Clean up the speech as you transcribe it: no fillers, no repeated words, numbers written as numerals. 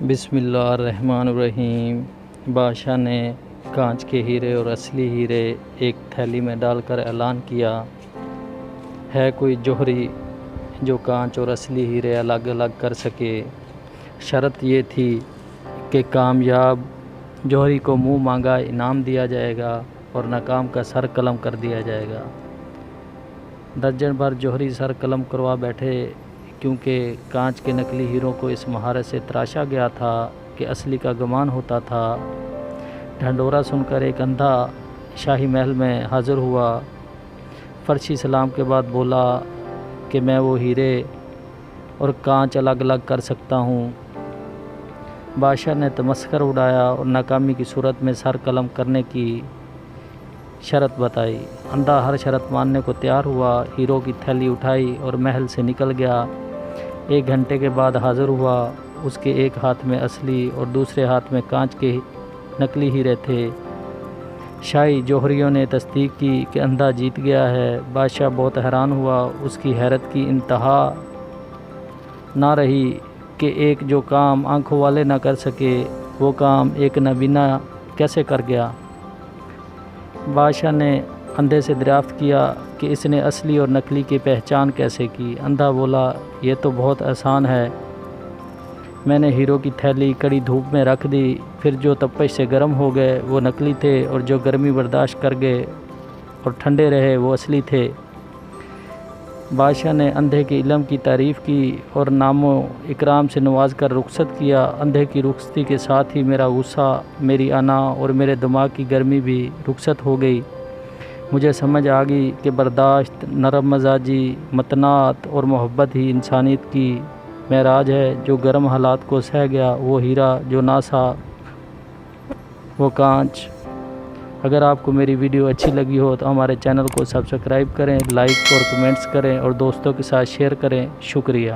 بسم اللہ الرحمن الرحیم۔ بادشاہ نے کانچ کے ہیرے اور اصلی ہیرے ایک تھیلی میں ڈال کر اعلان کیا، ہے کوئی جوہری جو کانچ اور اصلی ہیرے الگ الگ کر سکے؟ شرط یہ تھی کہ کامیاب جوہری کو منہ مانگا انعام دیا جائے گا اور ناکام کا سر قلم کر دیا جائے گا۔ درجن بھر جوہری سر قلم کروا بیٹھے، کیونکہ کانچ کے نقلی ہیروں کو اس مہارت سے تراشا گیا تھا کہ اصلی کا گمان ہوتا تھا۔ ڈھنڈورا سن کر ایک اندھا شاہی محل میں حاضر ہوا، فرشی سلام کے بعد بولا کہ میں وہ ہیرے اور کانچ الگ الگ کر سکتا ہوں۔ بادشاہ نے تمسخر اڑایا اور ناکامی کی صورت میں سر قلم کرنے کی شرط بتائی۔ اندھا ہر شرط ماننے کو تیار ہوا، ہیروں کی تھیلی اٹھائی اور محل سے نکل گیا۔ 1 گھنٹے کے بعد حاضر ہوا، اس کے ایک ہاتھ میں اصلی اور دوسرے ہاتھ میں کانچ کے نقلی ہیرے تھے۔ شاہی جوہریوں نے تصدیق کی کہ اندھا جیت گیا ہے۔ بادشاہ بہت حیران ہوا، اس کی حیرت کی انتہا نہ رہی کہ ایک جو کام آنکھوں والے نہ کر سکے، وہ کام ایک نابینا کیسے کر گیا۔ بادشاہ نے اندھے سے دریافت کیا کہ اس نے اصلی اور نقلی کی پہچان کیسے کی۔ اندھا بولا، یہ تو بہت آسان ہے، میں نے ہیروں کی تھیلی کڑی دھوپ میں رکھ دی، پھر جو تپش سے گرم ہو گئے وہ نقلی تھے اور جو گرمی برداشت کر گئے اور ٹھنڈے رہے وہ اصلی تھے۔ بادشاہ نے اندھے کے علم کی تعریف کی اور نام و اکرام سے نواز کر رخصت کیا۔ اندھے کی رخصتی کے ساتھ ہی میرا غصہ، میری انا اور میرے دماغ کی گرمی بھی رخصت ہو گئی۔ مجھے سمجھ آ گئی کہ برداشت، نرم مزاجی، متانت اور محبت ہی انسانیت کی معراج ہے۔ جو گرم حالات کو سہ گیا وہ ہیرا، جو نہ سہا وہ کانچ۔ اگر آپ کو میری ویڈیو اچھی لگی ہو تو ہمارے چینل کو سبسکرائب کریں، لائک اور کمنٹس کریں اور دوستوں کے ساتھ شیئر کریں۔ شکریہ۔